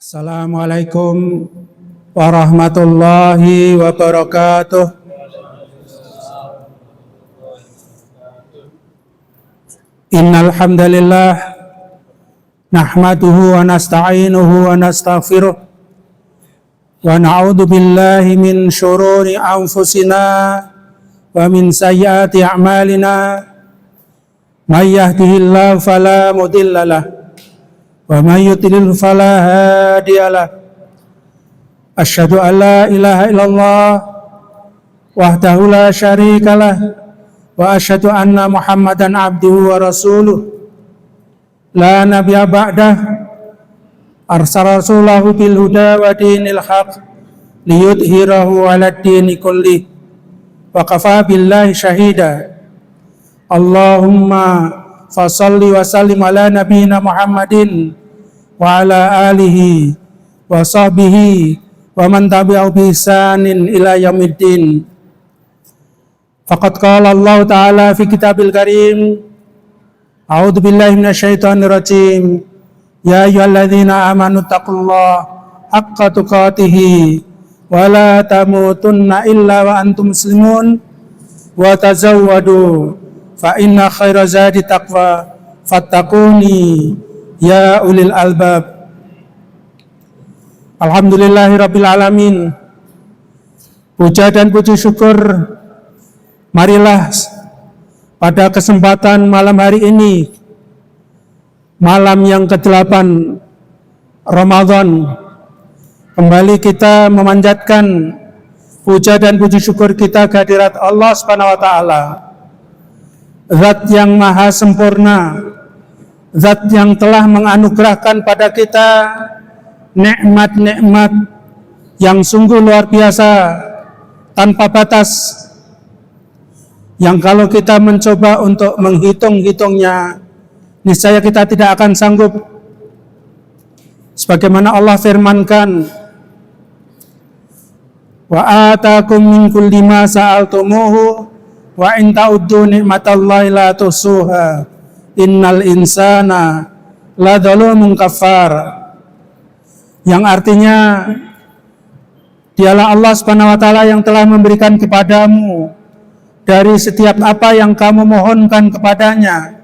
Assalamualaikum warahmatullahi wabarakatuh. Innal hamdalillah nahmaduhu wa nasta'inuhu wa nastaghfiruh wa na'udzu billahi min syururi anfusina wa min sayyiati a'malina. May yahdihillahu fala mudhillalah wa may yudlil fala hadiyalah. Asyhadu an la ilaha illallah wahdahu la syarikalah wa asyhadu anna Muhammadan abduhu wa rasuluh la nabiyya ba'dah arsala rasulahu bil huda wa dinil haq liyudhhirahu 'alad dini kulli wa kafa billahi syahida. Allahumma fasalli wa sallim ala nabiyyina Muhammadin wa ala alihi wa sahbihi wa man tabi'ahu bi ihsanin ila yaumiddin. Faqad qala Allah Ta'ala fi kitabil karim, a'udzu billahi minasyaitonir rajim, ya ayyuhalladzina amanu taqullaha haqqa tuqatih wa la tamutunna illa wa antum muslimun wa tazawwadu fa inna khaira zadi taqwa fattaquni ya ulil albab. Alhamdulillahi rabbil alamin. Puja dan puji syukur marilah pada kesempatan malam hari ini, malam yang ke-8 Ramadan, kembali kita memanjatkan puja dan puji syukur kita kehadirat Allah Subhanahu wa taala, Zat yang maha sempurna, Zat yang telah menganugerahkan pada kita nikmat-nikmat yang sungguh luar biasa, tanpa batas, yang kalau kita mencoba untuk menghitung-hitungnya, niscaya kita tidak akan sanggup. Sebagaimana Allah firmankan, wa atakum min kulli ma sa'altumuhu wa in ta'uddu ni'matallahi la tuhsuha innal insana ladzalumun kafar. Yang artinya, dialah Allah Subhanahu wa taala yang telah memberikan kepadamu dari setiap apa yang kamu mohonkan kepadanya.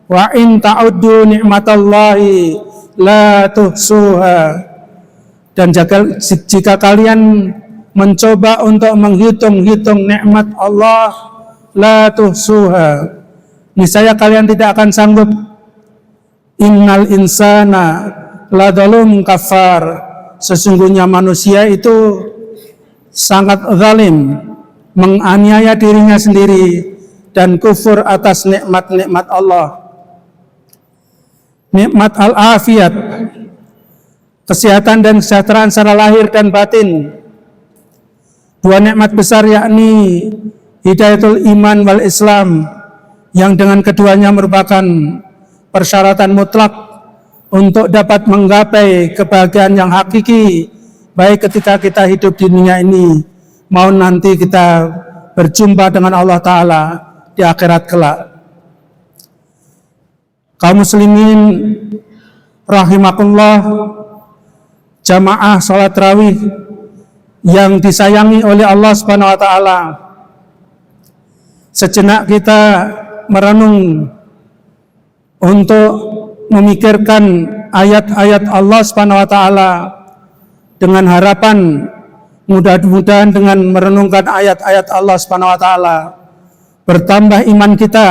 Wa in ta'uddu ni'matallahi la tuhsuha. Dan jika kalian mencoba untuk menghitung-hitung nikmat Allah, la tuhsuha, niscaya kalian tidak akan sanggup. Innal insana ladzalumun kafar. Sesungguhnya manusia itu sangat zalim, menganiaya dirinya sendiri dan kufur atas nikmat-nikmat Allah. Nikmat al-afiyat, kesehatan dan kesejahteraan secara lahir dan batin. Dua nikmat besar, yakni hidayatul iman wal Islam, yang dengan keduanya merupakan persyaratan mutlak untuk dapat menggapai kebahagiaan yang hakiki, baik ketika kita hidup di dunia ini maupun nanti kita berjumpa dengan Allah Ta'ala di akhirat kelak. Kaum muslimin rahimakumullah, jamaah sholat tarawih yang disayangi oleh Allah Subhanahu wa taala, sejenak kita merenung untuk memikirkan ayat-ayat Allah Subhanahu wa taala dengan harapan mudah-mudahan dengan merenungkan ayat-ayat Allah Subhanahu wa taala bertambah iman kita.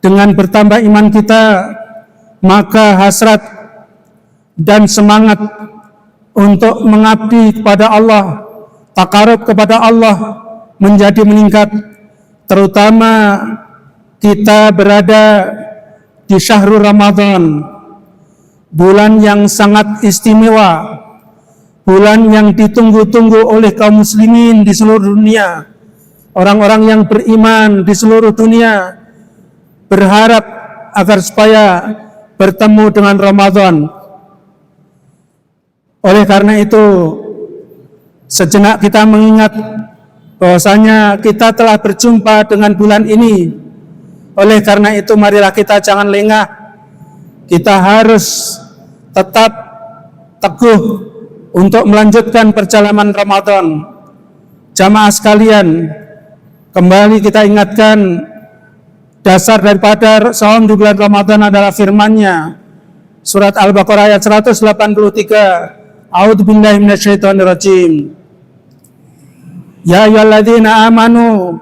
Dengan bertambah iman kita, maka hasrat dan semangat untuk mengabdi kepada Allah, takarub kepada Allah menjadi meningkat. Terutama kita berada di syahrul Ramadan, bulan yang sangat istimewa, bulan yang ditunggu-tunggu oleh kaum muslimin di seluruh dunia. Orang-orang yang beriman di seluruh dunia berharap agar supaya bertemu dengan Ramadan. Oleh karena itu, sejenak kita mengingat bahwasanya kita telah berjumpa dengan bulan ini. Oleh karena itu, marilah kita jangan lengah. Kita harus tetap teguh untuk melanjutkan perjalanan Ramadan. Jamaah sekalian, kembali kita ingatkan dasar daripada saum di bulan Ramadan adalah firman-Nya. Surat Al-Baqarah ayat 183. A'udzubillahi minasyaitonirrajim. Ya ayyuhalladzina amanu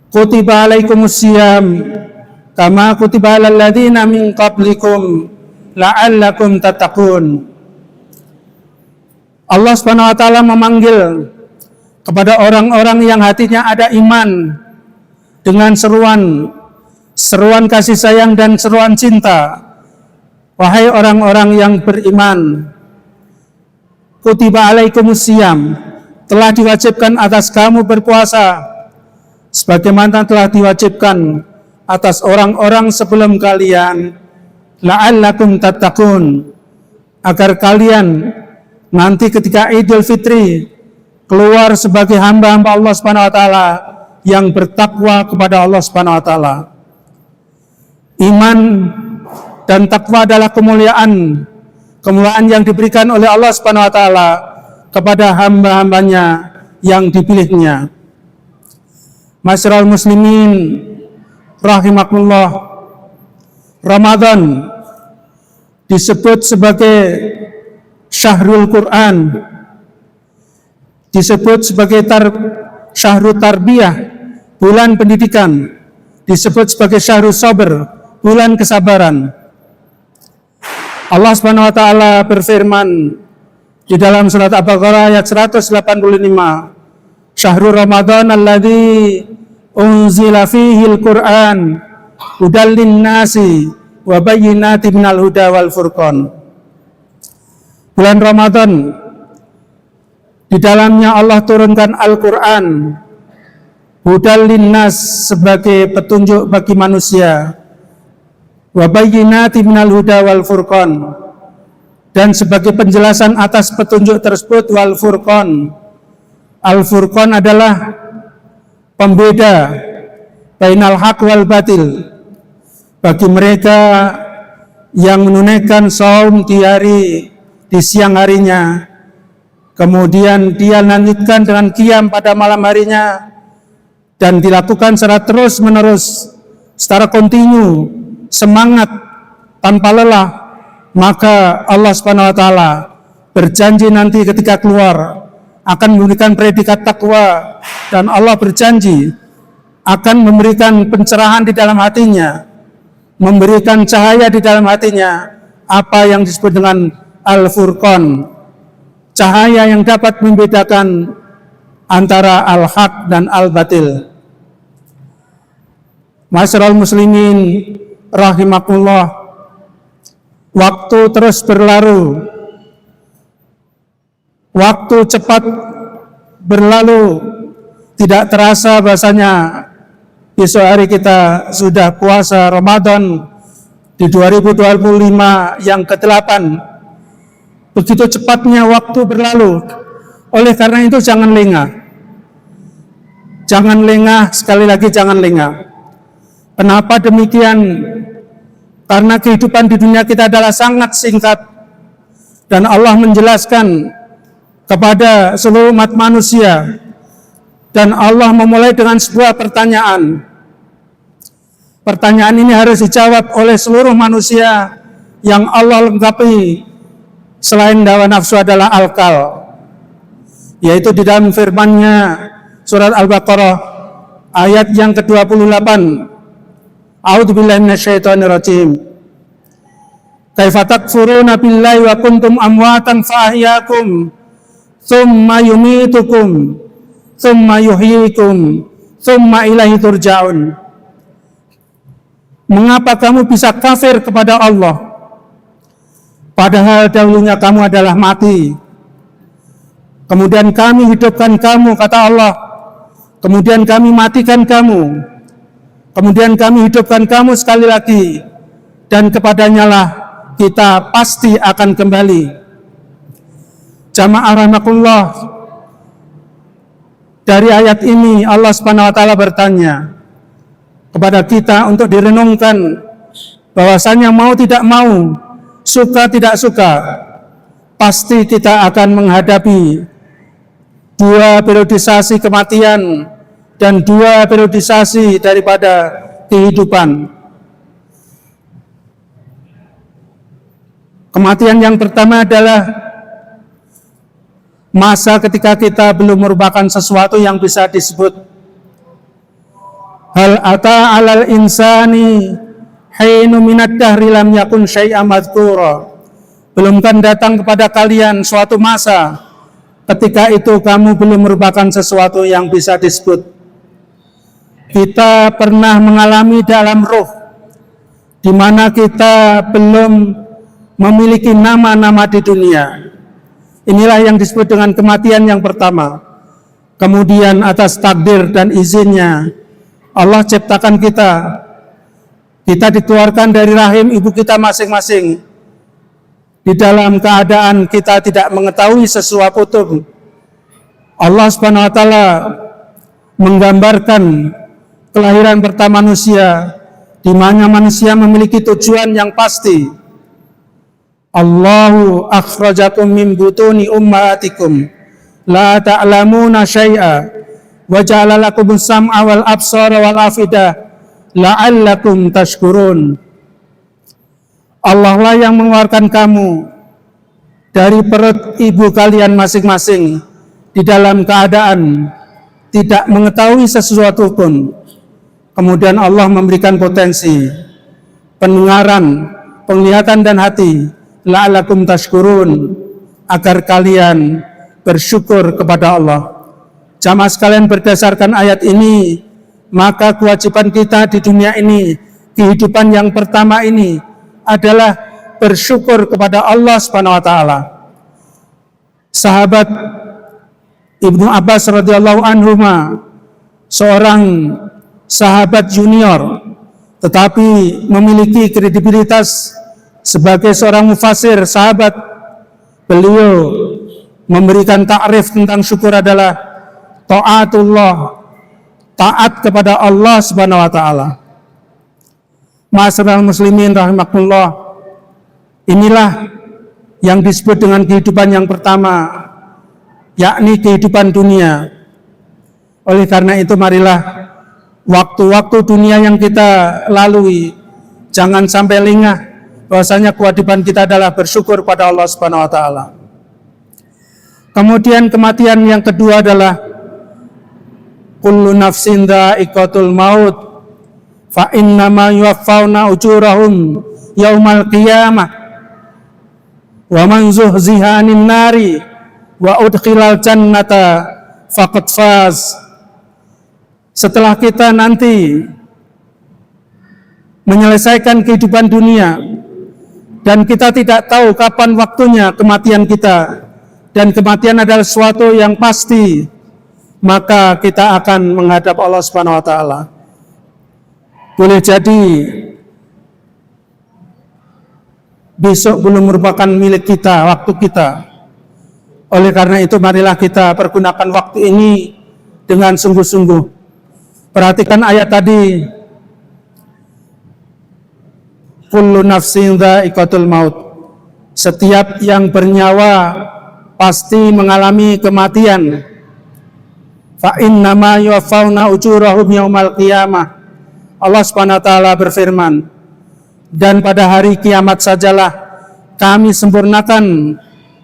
kutiba alaikumusiyam kama kutiba alal ladzina min qablikum la'allakum tattaqun. Allah Subhanahu wa taala memanggil kepada orang-orang yang hatinya ada iman dengan seruan kasih sayang dan seruan cinta. Wahai orang-orang yang beriman, kutiba alaikumusiyam, telah diwajibkan atas kamu berpuasa sebagaimana telah diwajibkan atas orang-orang sebelum kalian, la'allakum tattaqun, agar kalian nanti ketika Idul Fitri keluar sebagai hamba-hamba Allah Subhanahu wa taala yang bertakwa kepada Allah Subhanahu wa taala. Iman dan takwa adalah kemuliaan yang diberikan oleh Allah Subhanahu wa taala kepada hamba-hambanya yang dipilihnya. Masyarul muslimin rahimakumullah, Ramadan disebut sebagai Syahrul Quran, disebut sebagai Syahrul Tarbiyah, bulan pendidikan, disebut sebagai Syahrul Sabr, bulan kesabaran. Allah Subhanahu wa taala berfirman di dalam surat Al-Baqarah ayat 185, Syahrul Ramadan alladzi unzila fihil Qur'an hudal linnasi wa bayyinatin minal huda wal furqan. Bulan Ramadan, di dalamnya Allah turunkan Al-Qur'an hudal linnas, sebagai petunjuk bagi manusia, wa bayyinatin minal huda wal furqan, dan sebagai penjelasan atas petunjuk tersebut, wal furqan. Al-Furqan adalah pembeda bainal haq wal batil, bagi mereka yang menunaikan saum di siang harinya, kemudian dia lanjutkan dengan qiyam pada malam harinya, dan dilakukan secara terus menerus, secara kontinu, semangat tanpa lelah, maka Allah Subhanahu wa taala berjanji nanti ketika keluar akan memberikan predikat takwa, dan Allah berjanji akan memberikan pencerahan di dalam hatinya, memberikan cahaya di dalam hatinya, apa yang disebut dengan Al-Furqan, cahaya yang dapat membedakan antara al-haq dan al-batil. Masyarul muslimin rahimakumullah, waktu terus berlalu, waktu cepat berlalu, tidak terasa bahasanya besok hari kita sudah puasa Ramadan di 2025 yang ke-8. Begitu cepatnya waktu berlalu. Oleh karena itu jangan lengah. Jangan lengah, sekali lagi jangan lengah. Kenapa demikian? Karena kehidupan di dunia kita adalah sangat singkat, dan Allah menjelaskan kepada seluruh umat manusia, dan Allah memulai dengan sebuah pertanyaan. Pertanyaan ini harus dijawab oleh seluruh manusia yang Allah lengkapi selain hawa nafsu adalah al-kal, yaitu di dalam firman-Nya surat Al-Baqarah ayat yang ke-28. A'udzubillahi minasyaitonirrajim. Kaifa takfuruna billahi wa kuntum amwatan fa ahyakum tsumma yumitukum tsumma yuhyikum tsumma ilaihi turja'un. Mengapa kamu bisa kafir kepada Allah, padahal dahulunya kamu adalah mati, kemudian kami hidupkan kamu, kata Allah, kemudian kami matikan kamu, kemudian kami hidupkan kamu sekali lagi, dan kepadanya lah kita pasti akan kembali. Jamaah rahimakumullah, dari ayat ini Allah Subhanahu wa taala bertanya kepada kita untuk direnungkan bahwasanya mau tidak mau, suka tidak suka, pasti kita akan menghadapi dua periodisasi kematian dan dua periodisasi daripada kehidupan. Kematian yang pertama adalah masa ketika kita belum merupakan sesuatu yang bisa disebut hal ata alal insani hainu minad dahri lam yakun syai'an madhkura. Belum kan datang kepada kalian suatu masa ketika itu kamu belum merupakan sesuatu yang bisa disebut. Kita pernah mengalami dalam ruh di mana kita belum memiliki nama-nama di dunia. Inilah yang disebut dengan kematian yang pertama. Kemudian atas takdir dan izinnya Allah ciptakan kita. Kita dikeluarkan dari rahim ibu kita masing-masing. Di dalam keadaan kita tidak mengetahui sesuatu. Allah Subhanahu wa taala menggambarkan kelahiran pertama manusia, di mana manusia memiliki tujuan yang pasti. Allahu akhrajakum min butuni ummahatikum la ta'lamuna syai'a wa ja'ala lakumus sam'a wal absara wal afidah la'allakum tashkurun. Allah lah yang mengeluarkan kamu dari perut ibu kalian masing-masing di dalam keadaan tidak mengetahui sesuatu pun. Kemudian Allah memberikan potensi pendengaran, penglihatan dan hati, la'allakum tashkurun, agar kalian bersyukur kepada Allah. Jamaah sekalian, berdasarkan ayat ini, maka kewajiban kita di dunia ini, kehidupan yang pertama ini adalah bersyukur kepada Allah Subhanahu wa taala. Sahabat Ibnu Abbas radhiyallahu anhuma, seorang sahabat junior tetapi memiliki kredibilitas sebagai seorang mufassir sahabat, beliau memberikan takrif tentang syukur adalah taatullah, taat kepada Allah Subhanahu wa taala. Ma'asyiral muslimin rahimakumullah, inilah yang disebut dengan kehidupan yang pertama, yakni kehidupan dunia. Oleh karena itu marilah waktu-waktu dunia yang kita lalui jangan sampai lengah, bahwasanya kewajiban kita adalah bersyukur pada Allah Subhanahu wa taala. Kemudian kematian yang kedua adalah kullu nafsin dha'iqatul maut fa innama yuwaffawna ujurahum yaumal qiyamah wa man zuhziha 'anil nari wa udkhilal jannata faqad faz. Setelah kita nanti menyelesaikan kehidupan dunia dan kita tidak tahu kapan waktunya kematian kita, dan kematian adalah sesuatu yang pasti, maka kita akan menghadap Allah Subhanahu wa taala. Boleh jadi besok belum merupakan milik kita, waktu kita. Oleh karena itu marilah kita pergunakan waktu ini dengan sungguh-sungguh. Perhatikan ayat tadi, kullu nafsin dha'iqatul maut. Setiap yang bernyawa pasti mengalami kematian. Fa innama yuwaffawna ujurahum yaumal qiyamah. Allah Subhanahu wa taala berfirman, dan pada hari kiamat sajalah kami sempurnakan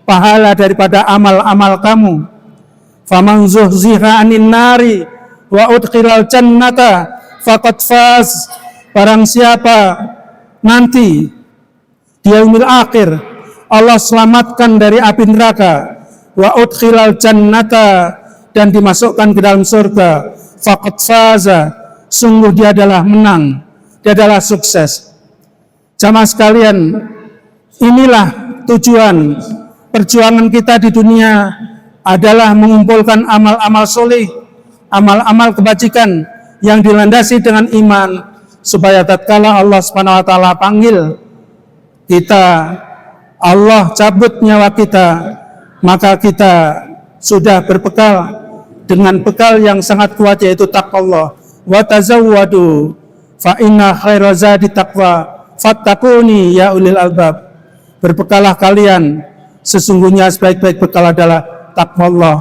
pahala daripada amal-amal kamu. Faman zuhziha 'anil nari wa udkhilal jannata faqad faz. Barang siapa nanti di yaumil akhir Allah selamatkan dari api neraka, wa udkhilal jannata, dan dimasukkan ke dalam surga, faqad faza, sungguh dia adalah menang, dia adalah sukses. Jamaah sekalian, inilah tujuan perjuangan kita di dunia, adalah mengumpulkan amal-amal soleh, amal-amal kebajikan yang dilandasi dengan iman, supaya tatkala Allah Subhanahu wa taala panggil kita, Allah cabut nyawa kita, maka kita sudah berbekal dengan bekal yang sangat kuat, yaitu taqwallah. Wa tazawwadu fa inna khaira zadi taqwa fattaquni ya ulil albab. Berbekalah kalian Sesungguhnya sebaik-baik bekal adalah takwa Allah.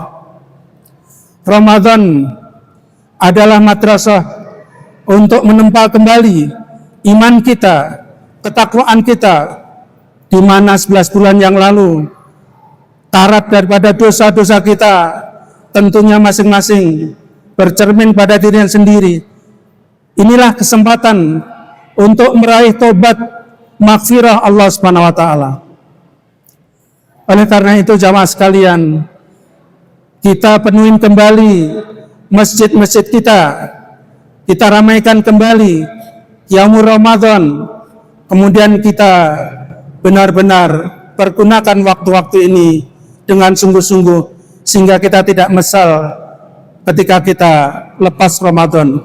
Ramadan adalah madrasah untuk menempa kembali iman kita, ketakwaan kita, di mana 11 bulan yang lalu tarat daripada dosa-dosa kita tentunya masing-masing bercermin pada dirinya sendiri. Inilah kesempatan untuk meraih tobat maghfirah Allah Subhanahu wa taala. Oleh karena itu jamaah sekalian, kita penuhin kembali masjid-masjid kita ramaikan kembali Yaumul Ramadan, kemudian kita benar-benar pergunakan waktu-waktu ini dengan sungguh-sungguh sehingga kita tidak mesal ketika kita lepas Ramadan.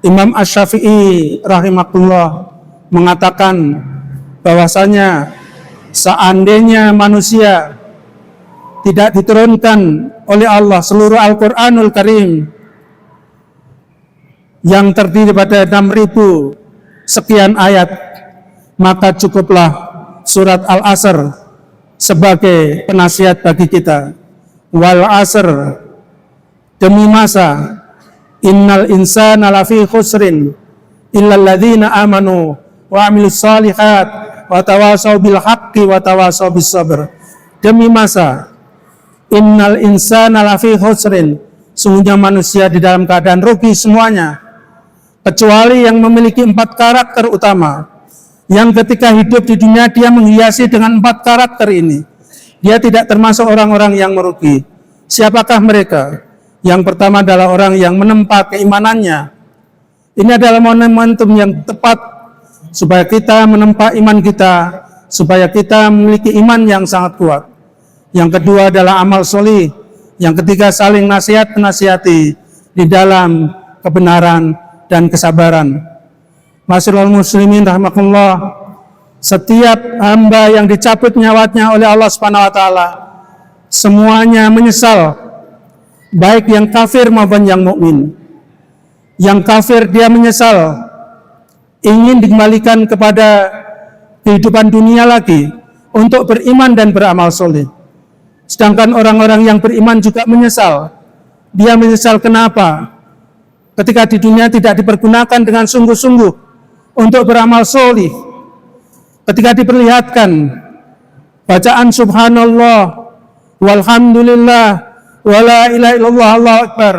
Imam Asy-Syafi'i rahimahullah mengatakan bahwasanya seandainya manusia tidak diturunkan oleh Allah seluruh Al-Quranul Karim yang terdiri pada 6.000 sekian ayat, maka cukuplah surat Al-Asr sebagai penasihat bagi kita. Wal asr, demi masa, innal insana lafi khusrin illal ladzina amanu wa amilus shalihat wa tawasaw bil haqqi wa tawasaw bis sabr. Demi masa, innal insana lafi khusrin, sungguhnya manusia di dalam keadaan rugi semuanya, kecuali yang memiliki 4 karakter utama, yang ketika hidup di dunia dia menghiasi dengan 4 karakter ini. Dia tidak termasuk orang-orang yang merugi. Siapakah mereka? Yang pertama adalah orang yang menempa keimanannya. Ini adalah momentum yang tepat supaya kita menempa iman kita, supaya kita memiliki iman yang sangat kuat. Yang kedua adalah amal solih. Yang ketiga saling nasihat-menasihati di dalam kebenaran dan kesabaran. Masyaallah muslimin rahmatullah, setiap hamba yang dicabut nyawanya oleh Allah Subhanahu wa taala semuanya menyesal, baik yang kafir maupun yang mukmin. Yang kafir dia menyesal, ingin dikembalikan kepada kehidupan dunia lagi untuk beriman dan beramal soleh. Sedangkan orang-orang yang beriman juga menyesal. Dia menyesal kenapa? Ketika di dunia tidak dipergunakan dengan sungguh-sungguh untuk beramal soleh. Ketika diperlihatkan bacaan subhanallah walhamdulillah wala ilaha illallah Allahu akbar,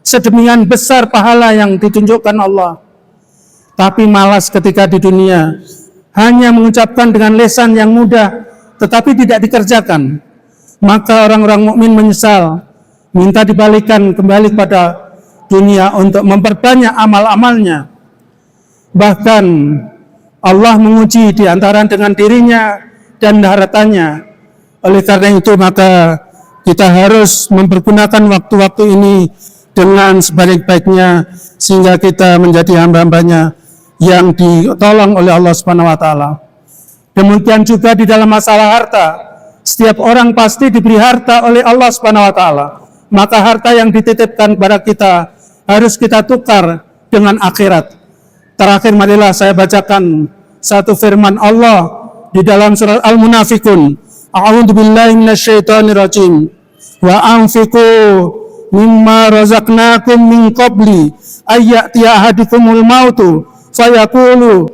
sedemikian besar pahala yang ditunjukkan Allah, tapi malas ketika di dunia hanya mengucapkan dengan lisan yang mudah tetapi tidak dikerjakan, maka orang-orang mukmin menyesal, minta dibalikan kembali kepada dunia untuk memperbanyak amal-amalnya. Bahkan Allah menguji di antara dengan dirinya dan haratannya. Oleh karena itu maka kita harus mempergunakan waktu-waktu ini dengan sebaik-baiknya sehingga kita menjadi hamba-hambanya yang ditolong oleh Allah Subhanahu wa taala. Demikian juga di dalam masalah harta, setiap orang pasti diberi harta oleh Allah Subhanahu wa taala. Maka harta yang dititipkan kepada kita harus kita tukar dengan akhirat. Terakhir marilah saya bacakan satu firman Allah di dalam surat Al-Munafikun. A'udzu billahi minasyaitonir rajim. Wa anfiqu mimma razaqnakum min qabli ayyatiya ahadikumul mautu fayaqulu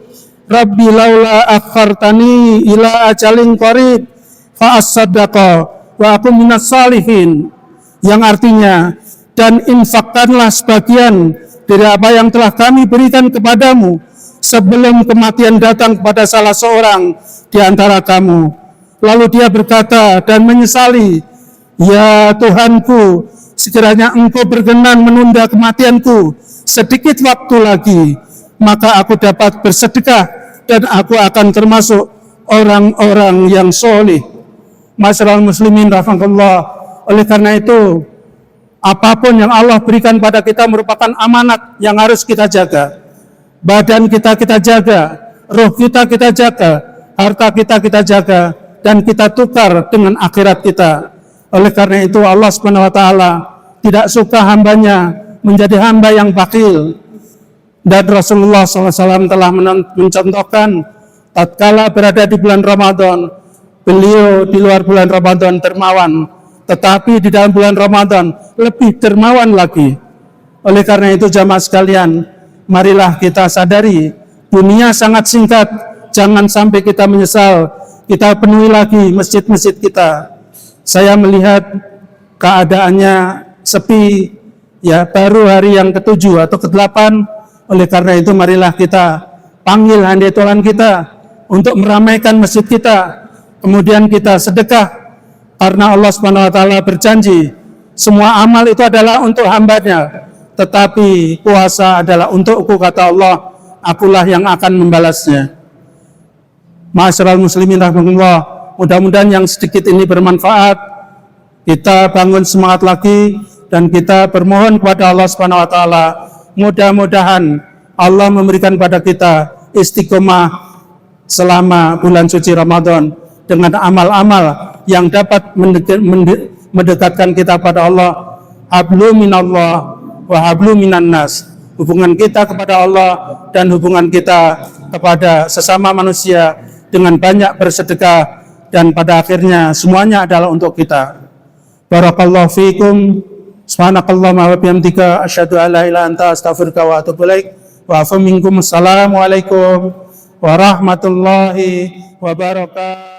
rabbi laula akhartani ila ajalin qarib fa as-sadaqa wa akum minas salihin. Yang artinya, dan infakkanlah sebagian dari apa yang telah kami berikan kepadamu sebelum kematian datang kepada salah seorang di antara kamu. Lalu dia berkata dan menyesali, ya Tuhanku, sekiranya engkau berkenan menunda kematianku sedikit waktu lagi, maka aku dapat bersedekah dan aku akan termasuk orang-orang yang soleh. Masyaallah muslimin rahimakumullah. Oleh karena itu, apapun yang Allah berikan pada kita merupakan amanat yang harus kita jaga. Badan kita jaga, roh kita jaga, harta kita jaga, dan kita tukar dengan akhirat kita. Oleh karena itu Allah Subhanahu wa taala tidak suka hambanya menjadi hamba yang bakhil. Dan Rasulullah SAW telah mencontohkan tatkala berada di bulan Ramadan, Beliau di luar bulan Ramadan dermawan, tetapi di dalam bulan Ramadan lebih dermawan lagi. Oleh karena itu jamaah sekalian, marilah kita sadari dunia sangat singkat, jangan sampai kita menyesal. Kita penuhi lagi masjid-masjid kita. Saya melihat keadaannya sepi, ya baru hari yang ke-7 atau ke-8. Oleh karena itu marilah kita panggil handai tolan kita untuk meramaikan masjid kita. Kemudian kita sedekah, karena Allah Subhanahu wa taala berjanji semua amal itu adalah untuk hambanya, tetapi puasa adalah untukku, kata Allah, akulah yang akan membalasnya. Ma'asyiral muslimin rahmatullah, mudah-mudahan yang sedikit ini bermanfaat. Kita bangun semangat lagi dan kita bermohon kepada Allah Subhanahu wa taala, mudah-mudahan Allah memberikan pada kita istiqomah selama bulan suci Ramadan dengan amal-amal yang dapat mendekatkan kita pada Allah. Hablu minallah wa hablu minan nas. Hubungan kita kepada Allah dan hubungan kita kepada sesama manusia dengan banyak bersedekah, dan pada akhirnya semuanya adalah untuk kita. Barakallahu fiikum. Subhanakallahumma wa bihamdika asyhadu an la ilaha illa anta astaghfiruka wa atubu ilaik. Wa afa minkum. Assalamualaikum warahmatullahi wabarakatuh.